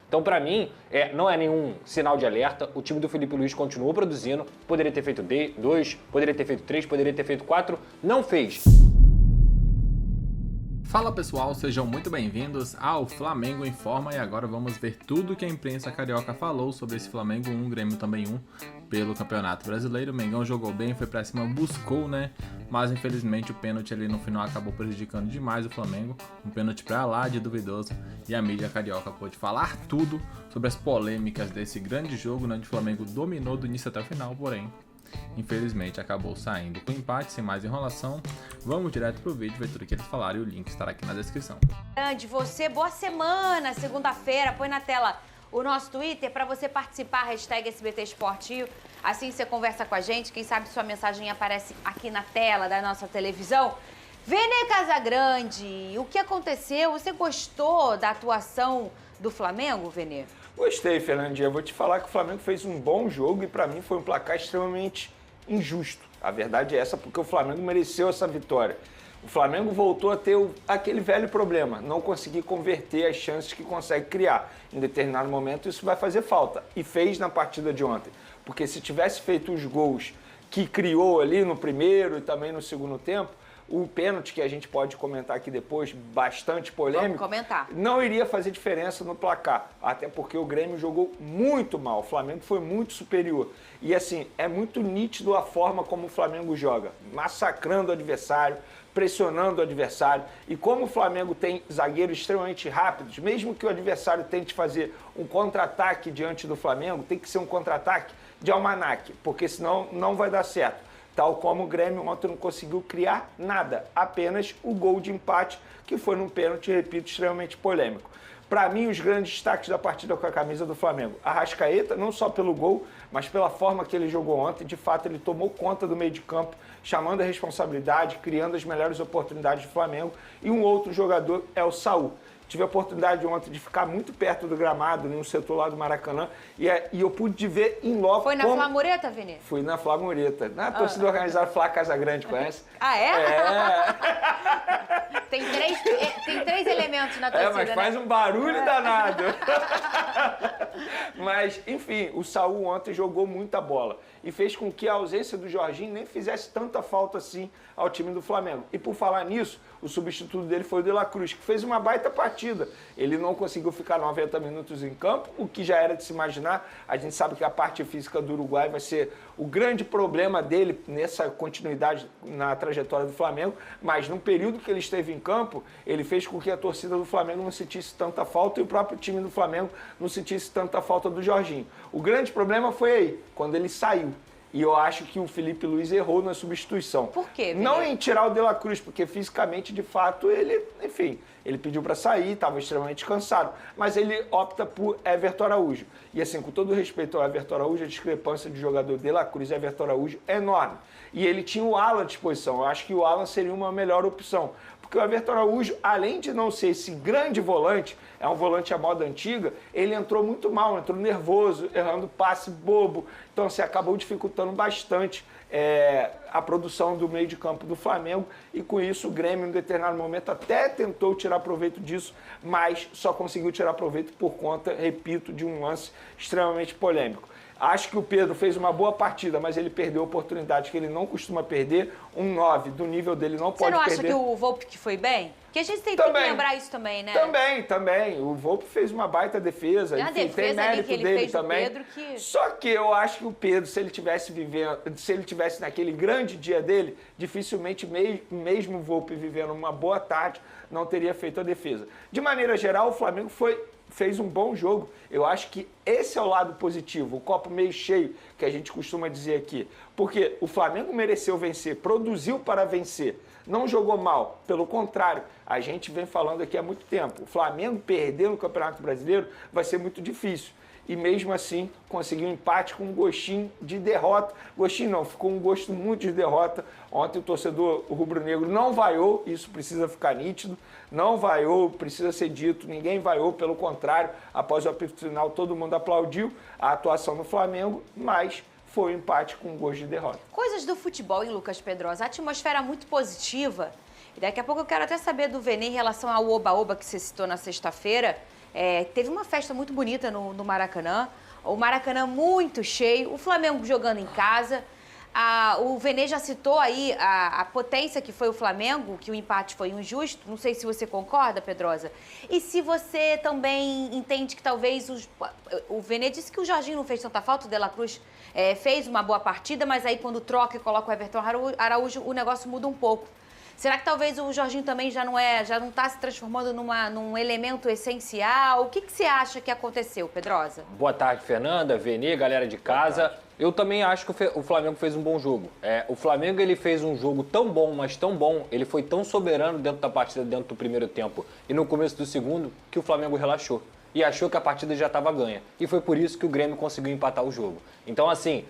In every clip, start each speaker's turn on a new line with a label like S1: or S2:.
S1: Então, para mim, não é nenhum sinal de alerta. O time do Felipe Luiz continuou produzindo. Poderia ter feito 2, poderia ter feito 3, poderia ter feito 4. Não fez.
S2: Fala pessoal, sejam muito bem-vindos ao Flamengo Informa e agora vamos ver tudo que a imprensa carioca falou sobre esse Flamengo 1, Grêmio também 1, pelo Campeonato Brasileiro. O Mengão jogou bem, foi pra cima, buscou, né? Mas infelizmente o pênalti ali no final acabou prejudicando demais o Flamengo. Um pênalti pra lá de duvidoso e a mídia carioca pôde falar tudo sobre as polêmicas desse grande jogo, né? Onde o Flamengo dominou do início até o final, porém infelizmente acabou saindo com empate, sem mais enrolação. Vamos direto pro vídeo, ver tudo que eles falaram e o link estará aqui na descrição.
S3: Grande, você, boa semana, segunda-feira, põe na tela o nosso Twitter para você participar, hashtag SBT Esportivo. Assim você conversa com a gente, quem sabe sua mensagem aparece aqui na tela da nossa televisão. Vene Casagrande, o que aconteceu? Você gostou da atuação do Flamengo, Vene?
S4: Gostei, Fernandinha. Eu vou te falar que o Flamengo fez um bom jogo e para mim foi um placar extremamente injusto. A verdade é essa, porque o Flamengo mereceu essa vitória. O Flamengo voltou a ter aquele velho problema, não conseguir converter as chances que consegue criar. Em determinado momento isso vai fazer falta, e fez na partida de ontem. Porque se tivesse feito os gols que criou ali no primeiro e também no segundo tempo, o pênalti, que a gente pode comentar aqui depois, bastante polêmico, não iria fazer diferença no placar. Até porque o Grêmio jogou muito mal, o Flamengo foi muito superior. E assim, é muito nítido a forma como o Flamengo joga, massacrando o adversário, pressionando o adversário. E como o Flamengo tem zagueiros extremamente rápidos, mesmo que o adversário tente fazer um contra-ataque diante do Flamengo, tem que ser um contra-ataque de almanaque, porque senão não vai dar certo. Tal como o Grêmio ontem não conseguiu criar nada, apenas o gol de empate, que foi num pênalti, repito, extremamente polêmico. Para mim, os grandes destaques da partida com a camisa do Flamengo. Arrascaeta, não só pelo gol, mas pela forma que ele jogou ontem. De fato, ele tomou conta do meio de campo, chamando a responsabilidade, criando as melhores oportunidades do Flamengo. E um outro jogador é o Saúl. Tive a oportunidade ontem de ficar muito perto do gramado, no setor lá do Maracanã, e eu pude ver em loco.
S3: Foi na Flamureta, Vinícius?
S4: Fui na Flamureta. Na torcida organizada Flá Casagrande, conhece?
S3: Ah, é?
S4: É.
S3: Tem três elementos na torcida,
S4: mas faz um barulho danado. Mas, enfim, o Saúl ontem jogou muita bola e fez com que a ausência do Jorginho nem fizesse tanta falta assim ao time do Flamengo. E por falar nisso, o substituto dele foi o De La Cruz, que fez uma baita partida. Ele não conseguiu ficar 90 minutos em campo, o que já era de se imaginar. A gente sabe que a parte física do Uruguai vai ser o grande problema dele nessa continuidade na trajetória do Flamengo, mas no período que ele esteve em campo, ele fez com que a torcida do Flamengo não sentisse tanta falta e o próprio time do Flamengo não sentisse tanta falta do Jorginho. O grande problema foi aí, quando ele saiu. E eu acho que o Felipe Luiz errou na substituição.
S3: Por quê, Vini?
S4: Não em tirar o De La Cruz, porque fisicamente, de fato, ele pediu para sair, estava extremamente cansado. Mas ele opta por Everton Araújo. E assim, com todo respeito ao Everton Araújo, a discrepância de jogador De La Cruz e Everton Araújo é enorme. E ele tinha o Alan à disposição. Eu acho que o Alan seria uma melhor opção. Porque o Everton Araújo, além de não ser esse grande volante, é um volante à moda antiga, ele entrou muito mal, entrou nervoso, errando passe bobo. Então, assim, acabou dificultando bastante a produção do meio de campo do Flamengo. E com isso, o Grêmio, em determinado momento, até tentou tirar proveito disso, mas só conseguiu tirar proveito por conta, repito, de um lance extremamente polêmico. Acho que o Pedro fez uma boa partida, mas ele perdeu oportunidades que ele não costuma perder. Um 9 do nível dele não pode perder.
S3: Você não acha que o Volpi que foi bem? Porque a gente tem que lembrar isso também, né?
S4: Também. O Volpi fez uma baita defesa.
S3: A defesa tem mérito que ele dele fez também. Pedro que...
S4: Só que eu acho que o Pedro, se ele tivesse naquele grande dia dele, dificilmente mesmo o Volpi vivendo uma boa tarde, não teria feito a defesa. De maneira geral, o Flamengo fez um bom jogo. Eu acho que esse é o lado positivo, o copo meio cheio, que a gente costuma dizer aqui. Porque o Flamengo mereceu vencer, produziu para vencer, não jogou mal. Pelo contrário, a gente vem falando aqui há muito tempo. O Flamengo perder no Campeonato Brasileiro vai ser muito difícil. E mesmo assim, conseguiu um empate com um gostinho de derrota. Gostinho não, ficou um gosto muito de derrota. Ontem o torcedor rubro-negro não vaiou, isso precisa ficar nítido. Não vaiou, precisa ser dito, ninguém vaiou, pelo contrário, após o apito final todo mundo aplaudiu a atuação do Flamengo, mas foi um empate com um gosto de derrota.
S3: Coisas do futebol, hein, Lucas Pedrosa? A atmosfera muito positiva. E daqui a pouco eu quero até saber do Vene em relação ao oba-oba que você citou na sexta-feira. Teve uma festa muito bonita no Maracanã. O Maracanã muito cheio, o Flamengo jogando em casa. O Vene já citou aí a potência que foi o Flamengo, que o empate foi injusto. Não sei se você concorda, Pedrosa. E se você também entende que talvez... O Vene disse que o Jorginho não fez tanta falta, o De La Cruz fez uma boa partida, mas aí quando troca e coloca o Everton Araújo, o negócio muda um pouco. Será que talvez o Jorginho também já não está se transformando num elemento essencial? O que você acha que aconteceu, Pedrosa?
S1: Boa tarde, Fernanda, Vene, galera de casa. Eu também acho que o Flamengo fez um bom jogo. O Flamengo ele fez um jogo tão bom, mas tão bom, ele foi tão soberano dentro da partida, dentro do primeiro tempo e no começo do segundo, que o Flamengo relaxou. E achou que a partida já estava ganha. E foi por isso que o Grêmio conseguiu empatar o jogo. Então, assim,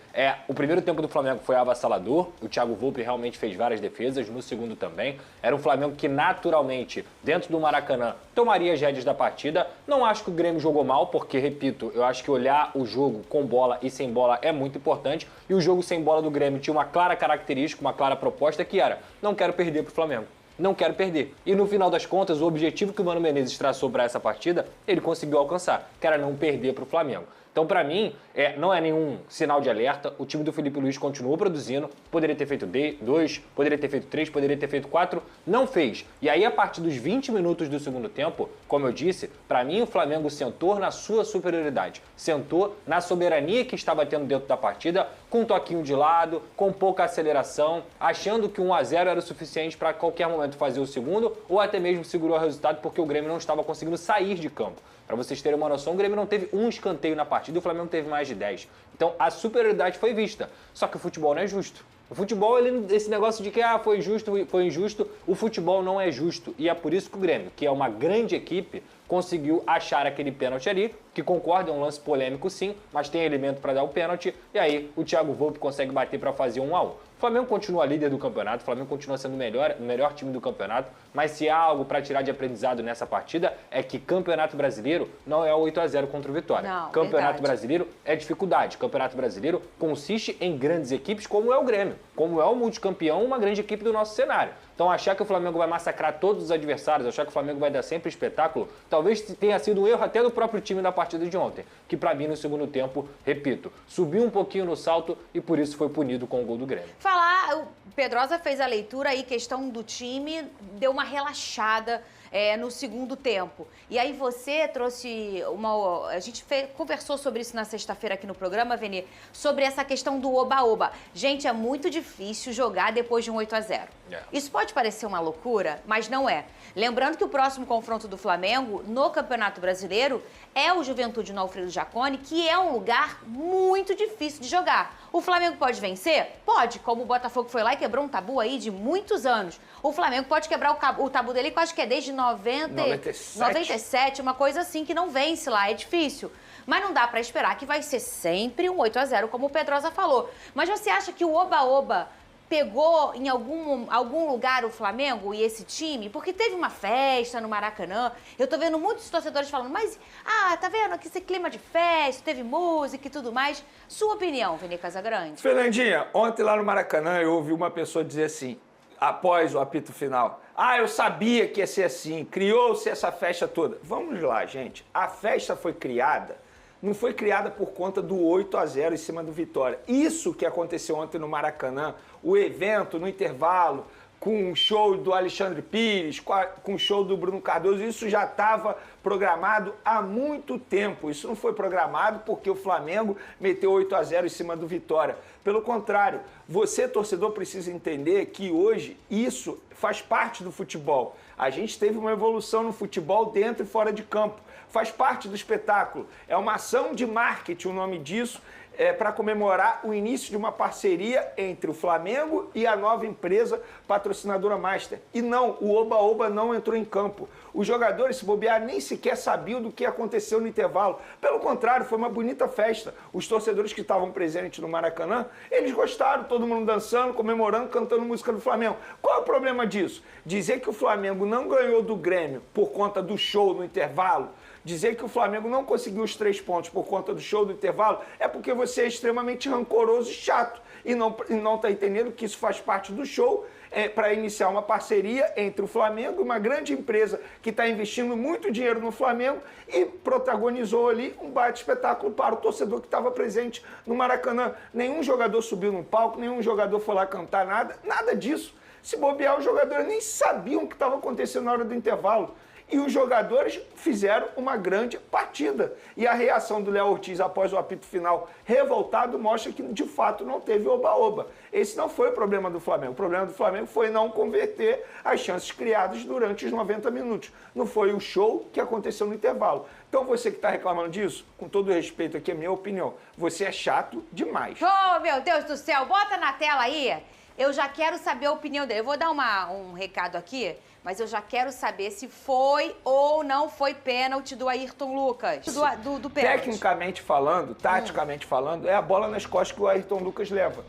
S1: o primeiro tempo do Flamengo foi avassalador. O Thiago Volpi realmente fez várias defesas, no segundo também. Era um Flamengo que, naturalmente, dentro do Maracanã, tomaria as rédeas da partida. Não acho que o Grêmio jogou mal, porque, repito, eu acho que olhar o jogo com bola e sem bola é muito importante. E o jogo sem bola do Grêmio tinha uma clara característica, uma clara proposta, que era: não quero perder pro Flamengo. Não quero perder. E no final das contas, o objetivo que o Mano Menezes traçou para essa partida, ele conseguiu alcançar, que era não perder para o Flamengo. Então, para mim, não é nenhum sinal de alerta. O time do Felipe Luiz continuou produzindo. Poderia ter feito 2, poderia ter feito 3, poderia ter feito 4. Não fez. E aí, a partir dos 20 minutos do segundo tempo, como eu disse, para mim o Flamengo sentou na sua superioridade. Sentou na soberania que estava tendo dentro da partida, com um toquinho de lado, com pouca aceleração, achando que 1-0 era o suficiente para qualquer momento fazer o segundo, ou até mesmo segurou o resultado porque o Grêmio não estava conseguindo sair de campo. Para vocês terem uma noção, o Grêmio não teve um escanteio na partida e o Flamengo teve mais de 10. Então, a superioridade foi vista. Só que o futebol não é justo. O futebol, esse negócio de que foi justo, foi injusto, o futebol não é justo. E é por isso que o Grêmio, que é uma grande equipe, conseguiu achar aquele pênalti ali, que concorda, é um lance polêmico sim, mas tem elemento para dar o pênalti, e aí o Thiago Volpi consegue bater para fazer 1-1. O Flamengo continua líder do campeonato, o Flamengo continua sendo o melhor time do campeonato, mas se há algo para tirar de aprendizado nessa partida é que Campeonato Brasileiro não é 8-0 contra o Vitória.
S3: Não,
S1: Campeonato Brasileiro é dificuldade. Campeonato Brasileiro consiste em grandes equipes, como é o Grêmio, como é o multicampeão, uma grande equipe do nosso cenário. Então achar que o Flamengo vai massacrar todos os adversários, achar que o Flamengo vai dar sempre espetáculo, talvez tenha sido um erro até do próprio time na partida de ontem, que para mim no segundo tempo, repito, subiu um pouquinho no salto e por isso foi punido com o gol do Grêmio.
S3: O Pedrosa fez a leitura aí, questão do time, deu uma relaxada no segundo tempo. E aí você trouxe a gente conversou sobre isso na sexta-feira aqui no programa, Vene, sobre essa questão do oba-oba. Gente, é muito difícil jogar depois de um 8-0. Isso pode parecer uma loucura, mas não é. Lembrando que o próximo confronto do Flamengo no Campeonato Brasileiro é o Juventude no Alfredo Jaconi, que é um lugar muito difícil de jogar. O Flamengo pode vencer? Pode, como o Botafogo foi lá e quebrou um tabu aí de muitos anos. O Flamengo pode quebrar o tabu dele, que eu acho que é desde 97, uma coisa assim, que não vence lá, é difícil. Mas não dá pra esperar que vai ser sempre um 8-0, como o Pedrosa falou. Mas você acha que o oba-oba pegou em algum lugar o Flamengo e esse time? Porque teve uma festa no Maracanã. Eu tô vendo muitos torcedores falando, mas, tá vendo que esse clima de festa, teve música e tudo mais. Sua opinião, Vene Casagrande?
S4: Fernandinha, ontem lá no Maracanã eu ouvi uma pessoa dizer assim, após o apito final: eu sabia que ia ser assim, criou-se essa festa toda. Vamos lá, gente. A festa foi criada, não foi criada por conta do 8-0 em cima do Vitória. Isso que aconteceu ontem no Maracanã, o evento no intervalo, com o show do Alexandre Pires, com o show do Bruno Cardoso, isso já estava programado há muito tempo. Isso não foi programado porque o Flamengo meteu 8-0 em cima do Vitória. Pelo contrário, você, torcedor, precisa entender que hoje isso faz parte do futebol. A gente teve uma evolução no futebol dentro e fora de campo. Faz parte do espetáculo. É uma ação de marketing, o nome disso, para comemorar o início de uma parceria entre o Flamengo e a nova empresa patrocinadora Master. E não, o oba-oba não entrou em campo. Os jogadores, se bobear, nem sequer sabiam do que aconteceu no intervalo. Pelo contrário, foi uma bonita festa. Os torcedores que estavam presentes no Maracanã, eles gostaram, todo mundo dançando, comemorando, cantando música do Flamengo. Qual é o problema disso? Dizer que o Flamengo não ganhou do Grêmio por conta do show no intervalo, dizer que o Flamengo não conseguiu os 3 pontos por conta do show do intervalo, é porque você é extremamente rancoroso e chato e não está entendendo que isso faz parte do show para iniciar uma parceria entre o Flamengo e uma grande empresa que está investindo muito dinheiro no Flamengo e protagonizou ali um baita espetáculo para o torcedor que estava presente no Maracanã. Nenhum jogador subiu no palco, nenhum jogador foi lá cantar, nada disso. Se bobear, os jogadores nem sabiam o que estava acontecendo na hora do intervalo. E os jogadores fizeram uma grande partida. E a reação do Léo Ortiz após o apito final revoltado mostra que, de fato, não teve oba-oba. Esse não foi o problema do Flamengo. O problema do Flamengo foi não converter as chances criadas durante os 90 minutos. Não foi o show que aconteceu no intervalo. Então, você que está reclamando disso, com todo respeito aqui, é minha opinião, você é chato demais.
S3: Oh, meu Deus do céu, bota na tela aí. Eu já quero saber a opinião dele. Eu vou dar um recado aqui, mas eu já quero saber se foi ou não foi pênalti do Ayrton Lucas. Do pênalti.
S4: Tecnicamente falando, taticamente falando, é a bola nas costas que o Ayrton Lucas leva.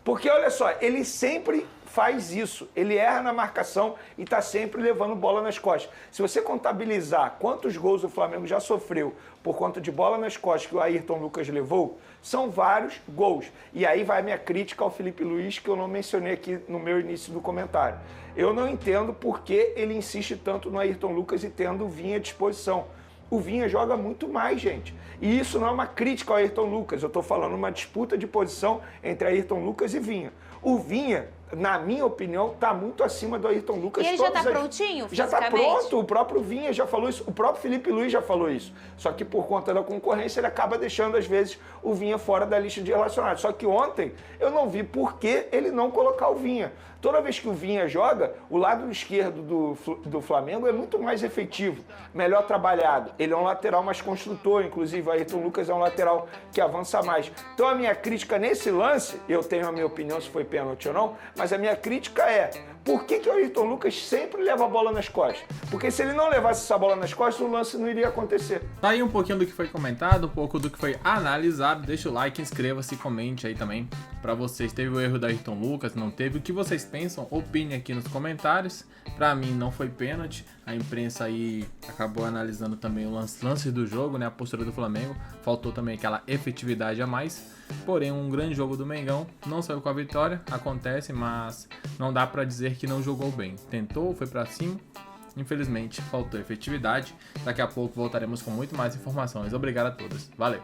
S4: Porque, olha só, ele sempre faz isso. Ele erra na marcação e está sempre levando bola nas costas. Se você contabilizar quantos gols o Flamengo já sofreu por conta de bola nas costas que o Ayrton Lucas levou, são vários gols. E aí vai a minha crítica ao Felipe Luiz, que eu não mencionei aqui no meu início do comentário. Eu não entendo por que ele insiste tanto no Ayrton Lucas e tendo o Vinha à disposição. O Vinha joga muito mais, gente. E isso não é uma crítica ao Ayrton Lucas. Eu estou falando uma disputa de posição entre Ayrton Lucas e Vinha. O Vinha, na minha opinião, está muito acima do Ayrton Lucas.
S3: E ele já está prontinho,
S4: já está pronto. O próprio Vinha já falou isso. O próprio Felipe Luiz já falou isso. Só que por conta da concorrência, ele acaba deixando, às vezes, o Vinha fora da lista de relacionados. Só que ontem, eu não vi por que ele não colocar o Vinha. Toda vez que o Vinha joga, o lado esquerdo do Flamengo é muito mais efetivo, melhor trabalhado. Ele é um lateral mais construtor, inclusive o Ayrton Lucas é um lateral que avança mais. Então a minha crítica nesse lance, eu tenho a minha opinião se foi pênalti ou não, mas a minha crítica é, por que o Ayrton Lucas sempre leva a bola nas costas? Porque se ele não levasse essa bola nas costas, o lance não iria acontecer.
S2: Tá aí um pouquinho do que foi comentado, um pouco do que foi analisado. Deixa o like, inscreva-se, comente aí também pra vocês. Teve o erro da Ayrton Lucas, não teve? O que vocês pensam? Opine aqui nos comentários. Pra mim não foi pênalti. A imprensa aí acabou analisando também o lance do jogo, né? A postura do Flamengo. Faltou também aquela efetividade a mais. Porém, um grande jogo do Mengão. Não saiu com a vitória, acontece, mas não dá pra dizer que não jogou bem. Tentou, foi pra cima. Infelizmente, faltou efetividade. Daqui a pouco voltaremos com muito mais informações. Obrigado a todos. Valeu!